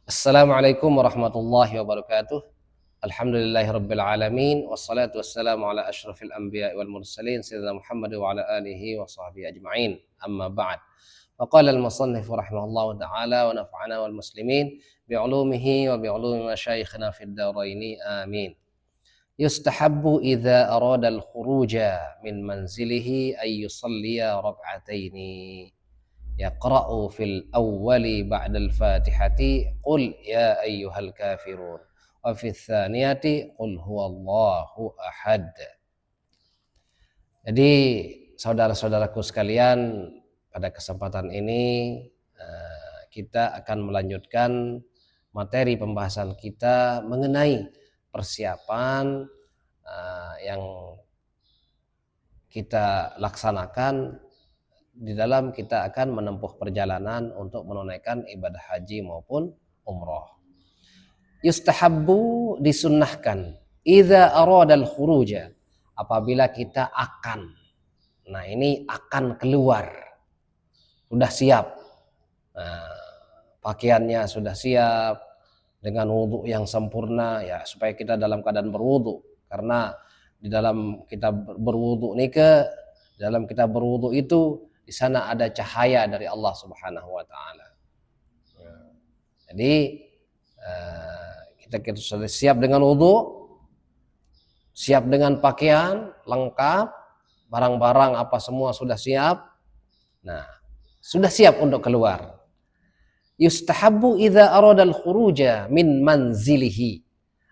Assalamualaikum warahmatullahi wabarakatuh. Alhamdulillahirabbil alamin wassalatu wassalamu ala asyrafil anbiya'i wal mursalin sayyidina Muhammad wa ala alihi wa sahbihi ajma'in. Amma ba'd. Faqala al-musannif rahimahullahu ta'ala wa nafa'ana wal muslimin bi'ulumihi wa bi'ulumi masyayikhina fid dharain. Amin. Yustahabbu idza arada al-khuruja min manzilihi ay yusalliya rak'ataini. Yaqra'u fil awwali ba'dal fatihati qul ya ayyuhal kafirun wa fil tsaniyati qul huwallahu ahad. Jadi saudara-saudaraku sekalian, pada kesempatan ini kita akan melanjutkan materi pembahasan kita mengenai persiapan yang kita laksanakan di dalam kita akan menempuh perjalanan untuk menunaikan ibadah haji maupun umroh. Yustahabbu, disunnahkan, idza aradal khuruja, apabila kita akan, nah ini akan keluar, sudah siap, pakaiannya sudah siap dengan wudhu yang sempurna, ya supaya kita dalam keadaan berwudhu, karena di dalam kita berwudhu dalam kita berwudhu itu di sana ada cahaya dari Allah Subhanahu wa taala. Jadi kita sudah siap dengan wudu, siap dengan pakaian lengkap, barang-barang apa semua sudah siap. Nah, sudah siap untuk keluar. Yustahabbu idza arada al-khuruja min manzilihi.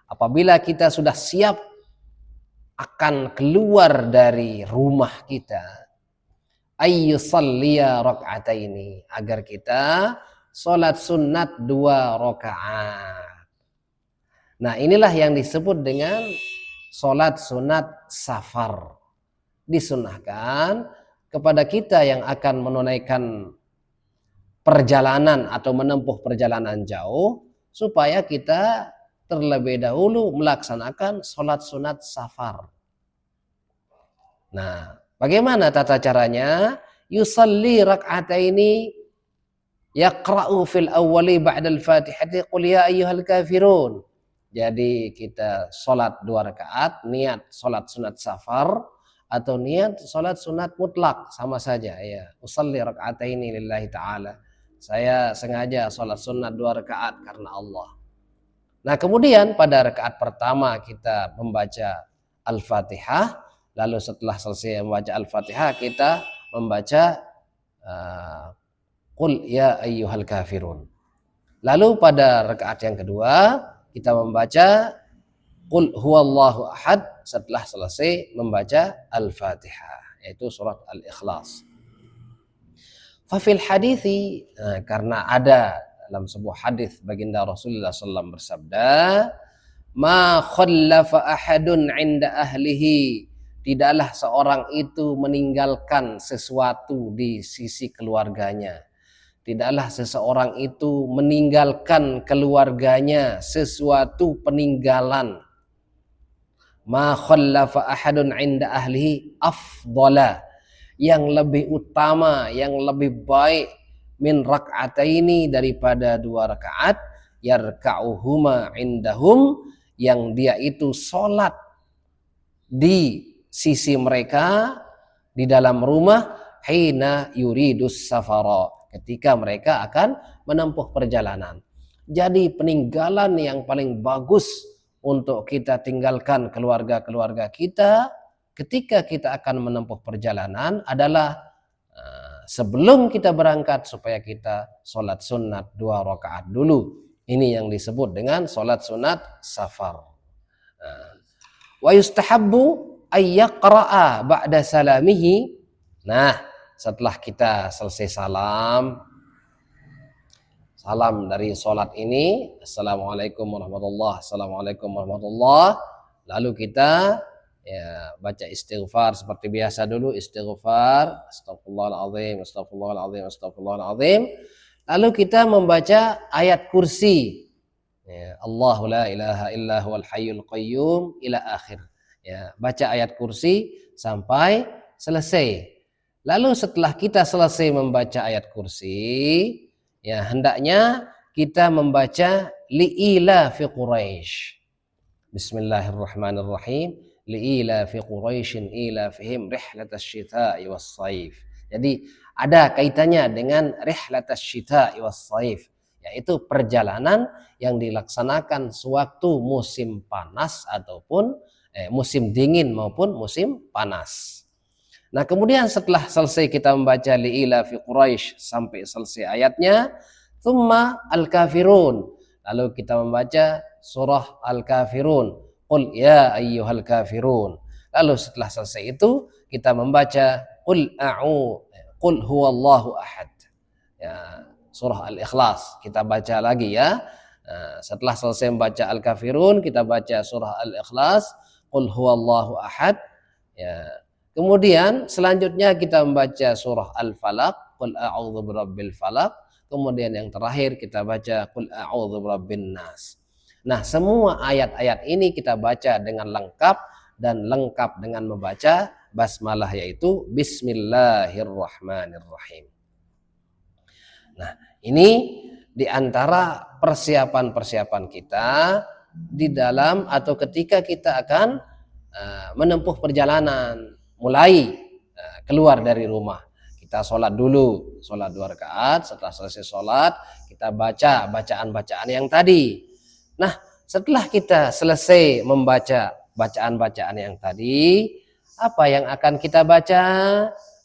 Apabila kita sudah siap akan keluar dari rumah kita, ayyusalliya rak'ataini, agar kita sholat sunat 2 rakaat. Nah, inilah yang disebut dengan sholat sunat safar. Disunahkan kepada kita yang akan menunaikan perjalanan atau menempuh perjalanan jauh, supaya kita terlebih dahulu melaksanakan sholat sunat safar. Nah, bagaimana tata caranya? Yusalli rak'ataini yaqra'u fil awwali ba'dal fatihati qul ya ayyuhal kafirun. Jadi kita salat 2 rakaat, niat salat sunat safar atau niat salat sunat mutlak, sama saja ya. Usalli rak'ataini lillahi ta'ala. Saya sengaja salat sunat 2 rakaat karena Allah. Nah, kemudian pada rakaat pertama kita membaca Al-Fatihah. Lalu setelah selesai membaca Al-Fatihah, kita membaca Qul ya ayyuhal kafirun. Lalu pada rakaat yang kedua, kita membaca Qul huwallahu ahad setelah selesai membaca Al-Fatihah, yaitu surat Al-Ikhlas. Fafil hadithi, karena ada dalam sebuah hadis baginda Rasulullah SAW bersabda, ma khallafa ahadun 'inda ahlihi, tidaklah seorang itu meninggalkan sesuatu di sisi keluarganya. Tidaklah seseorang itu meninggalkan keluarganya sesuatu peninggalan. Ma khallafa ahadun 'inda ahlihi afdala, yang lebih utama, yang lebih baik, min rak'ataini, daripada 2 rakaat, yarka'uhuma indahum, yang dia itu sholat di sisi mereka di dalam rumah, hina yuridus safara, ketika mereka akan menempuh perjalanan. Jadi peninggalan yang paling bagus untuk kita tinggalkan keluarga-keluarga kita ketika kita akan menempuh perjalanan adalah sebelum kita berangkat, supaya kita sholat sunat 2 rakaat dulu. Ini yang disebut dengan sholat sunat safar. Wa yustahabbu ayyaqra'a ba'da salamihi. Nah, setelah kita selesai salam dari sholat ini, assalamualaikum warahmatullahi, assalamualaikum warahmatullahi, lalu kita baca istighfar seperti biasa dulu, istighfar, astagfirullahaladzim, astagfirullahaladzim, astagfirullahaladzim. Lalu kita membaca ayat kursi, Allahu la ilaha illa huwal hayyul qayyum ila akhir. Ya, baca ayat kursi sampai selesai. Lalu setelah kita selesai membaca ayat kursi, ya hendaknya kita membaca li'ila fi Quraisy. Bismillahirrahmanirrahim. Li'ila fi Quraisyin ila fihim rihlatasy syita'i was-shaif. Jadi ada kaitannya dengan rihlatasy syita'i was-shaif, yaitu perjalanan yang dilaksanakan sewaktu musim panas ataupun musim dingin maupun musim panas. Nah, kemudian setelah selesai kita membaca li'ila fi Quraisy sampai selesai ayatnya, tsumma al-kafirun. Lalu kita membaca surah Al-Kafirun. Qul ya ayyuhal kafirun. Lalu setelah selesai itu kita membaca qul huwallahu ahad. Ya, surah Al-Ikhlas kita baca lagi ya. Setelah selesai membaca Al-Kafirun, kita baca surah Al-Ikhlas, qul huwallahu ahad. Ya. Kemudian selanjutnya kita membaca surah Al-Falaq, qul a'udzu birabbil falaq. Kemudian yang terakhir kita baca qul a'udzu birabbin nas. Nah, semua ayat-ayat ini kita baca dengan lengkap dan lengkap dengan membaca basmalah, yaitu bismillahirrahmanirrahim. Nah, ini diantara persiapan-persiapan kita di dalam atau ketika kita akan menempuh perjalanan, mulai keluar dari rumah. Kita sholat dulu, sholat 2 rakaat. Setelah selesai sholat, kita baca bacaan-bacaan yang tadi. Nah, setelah kita selesai membaca bacaan-bacaan yang tadi, apa yang akan kita baca?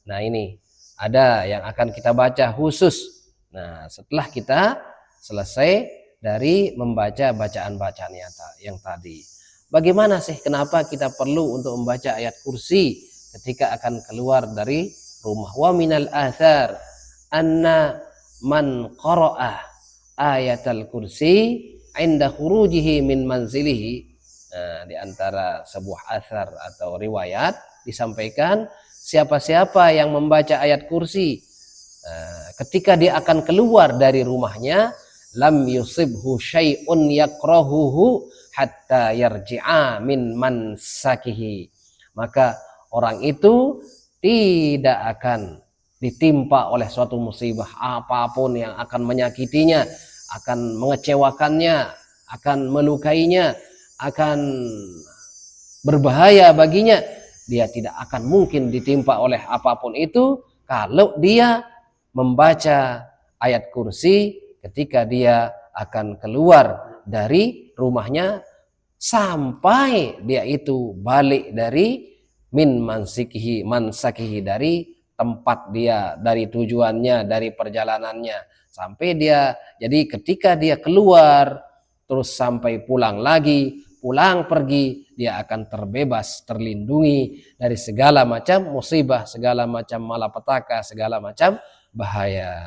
Nah, ini ada yang akan kita baca khusus. Nah, setelah kita selesai dari membaca bacaan-bacaan yang tadi. Bagaimana sih, kenapa kita perlu untuk membaca ayat kursi ketika akan keluar dari rumah? Wa minal athar anna man qara'ah ayatal kursi inda khurujihi min manzilihi. Di antara sebuah athar atau riwayat disampaikan, siapa-siapa yang membaca ayat kursi ketika dia akan keluar dari rumahnya, lam yusibhu syai'un yakrahuhu hatta yarji'a min mansakihi. Maka orang itu tidak akan ditimpa oleh suatu musibah apapun yang akan menyakitinya, akan mengecewakannya, akan melukainya, akan berbahaya baginya. Dia tidak akan mungkin ditimpa oleh apapun itu kalau dia membaca ayat kursi ketika dia akan keluar dari rumahnya sampai dia itu balik dari mansakihi, dari tempat dia, dari tujuannya, dari perjalanannya, sampai dia, jadi ketika dia keluar terus sampai pulang lagi, pulang pergi, dia akan terbebas, terlindungi dari segala macam musibah, segala macam malapetaka, segala macam bahaya.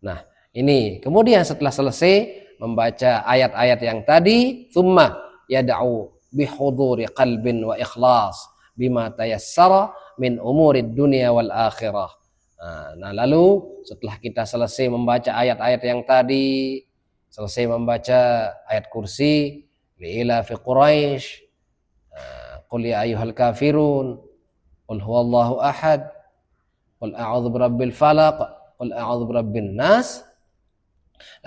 Nah, ini kemudian setelah selesai membaca ayat-ayat yang tadi, tsumma yad'u bihuduri qalbin wa ikhlas bima tayassara min umurid dunya wal akhirah. Nah, lalu setelah kita selesai membaca ayat-ayat yang tadi, selesai membaca ayat kursi, li'ila fi Quraisy, qul ya ayyuhal kafirun, qul huwallahu ahad, qul a'udzu birabbil falaq, qul a'udzu birabbin nas.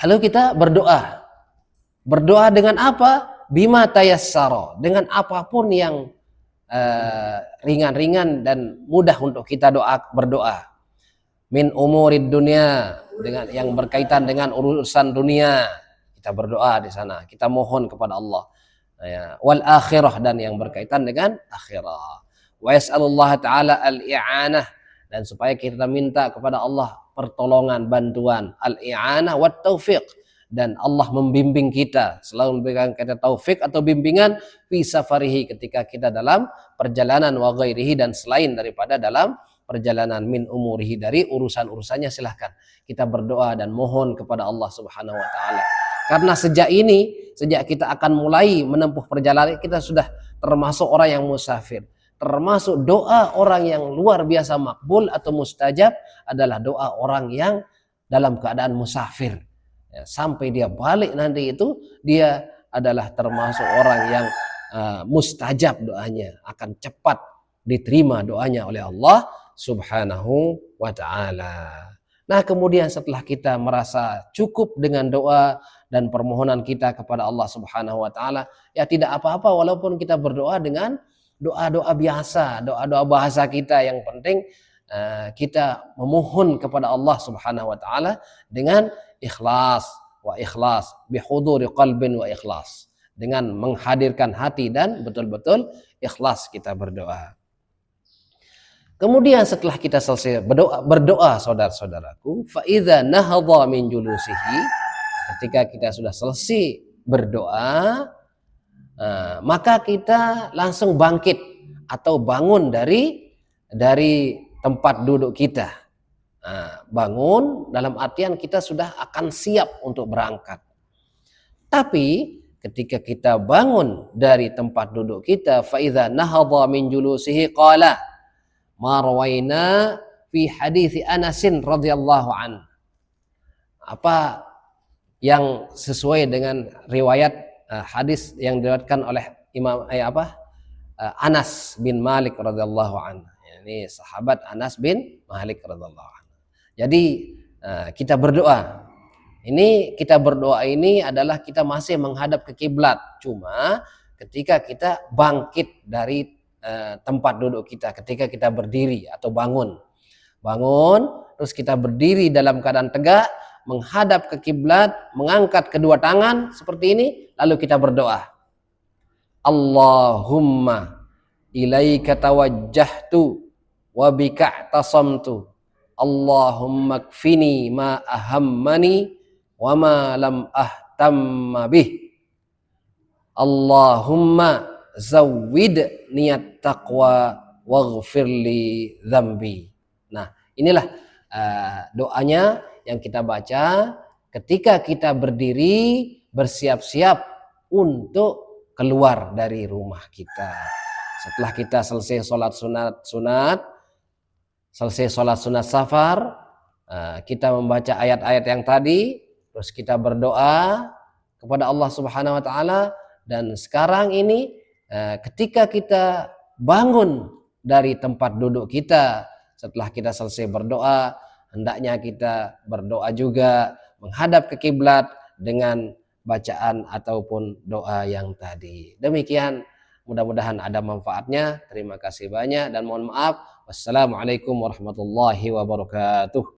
Lalu kita berdoa. Berdoa dengan apa? Bima tayassara, dengan apapun yang ringan-ringan dan mudah untuk kita berdoa. Min umurid dunia, dengan yang berkaitan dengan urusan dunia, kita berdoa di sana, kita mohon kepada Allah. Wal akhirah, dan yang berkaitan dengan akhirah. Wa yas'alullah ta'ala al-i'anah, dan supaya kita minta kepada Allah pertolongan, bantuan, al-i'anah wat taufiq, dan Allah membimbing kita, selalu memberikan kita taufik atau bimbingan fi safarihi, ketika kita dalam perjalanan, wa ghairihi, dan selain daripada dalam perjalanan, min umurihi, dari urusan-urusannya. Silahkan kita berdoa dan mohon kepada Allah Subhanahu wa taala. Karena sejak kita akan mulai menempuh perjalanan, kita sudah termasuk orang yang musafir. Termasuk doa orang yang luar biasa makbul atau mustajab adalah doa orang yang dalam keadaan musafir. Sampai dia balik nanti itu, dia adalah termasuk orang yang mustajab doanya, akan cepat diterima doanya oleh Allah Subhanahu wa ta'ala. Nah, kemudian setelah kita merasa cukup dengan doa dan permohonan kita kepada Allah Subhanahu wa taala, ya tidak apa-apa walaupun kita berdoa dengan doa-doa biasa, doa-doa bahasa kita, yang penting kita memohon kepada Allah Subhanahu wa taala dengan ikhlas bihuduri qalbin wa ikhlas, dengan menghadirkan hati dan betul-betul ikhlas kita berdoa. Kemudian setelah kita selesai berdoa saudara-saudaraku, fa idza nahadha min julusihi, ketika kita sudah selesai berdoa, maka kita langsung bangkit atau bangun dari tempat duduk kita. Bangun dalam artian kita sudah akan siap untuk berangkat. Tapi ketika kita bangun dari tempat duduk kita, fa idza nahadha min julusihi qala marwaina fi hadits Anasin radhiyallahu an. Apa yang sesuai dengan riwayat hadis yang diriwayatkan oleh Imam Anas bin Malik radhiyallahu an. Ini sahabat Anas bin Malik radhiyallahu an. Jadi kita berdoa. Kita berdoa ini adalah kita masih menghadap ke kiblat. Cuma ketika kita bangkit dari tempat duduk kita, ketika kita berdiri atau bangun, terus kita berdiri dalam keadaan tegak, menghadap ke kiblat, mengangkat kedua tangan seperti ini, lalu kita berdoa. Allahumma ilaika tawajjahtu wa bika tasamtu. Allahumma kfini ma ahammani wa ma lam ahtamma bih. Allahumma zawwid niat taqwa waghfirli dzambi. Nah, inilah doanya yang kita baca ketika kita berdiri bersiap-siap untuk keluar dari rumah kita. Setelah kita selesai sholat sunat, selesai sholat sunat safar, kita membaca ayat-ayat yang tadi, terus kita berdoa kepada Allah Subhanahu wa taala. Dan sekarang ini ketika kita bangun dari tempat duduk kita, setelah kita selesai berdoa, hendaknya kita berdoa juga menghadap ke kiblat dengan bacaan ataupun doa yang tadi. Demikian, mudah-mudahan ada manfaatnya. Terima kasih banyak dan mohon maaf. Wassalamualaikum warahmatullahi wabarakatuh.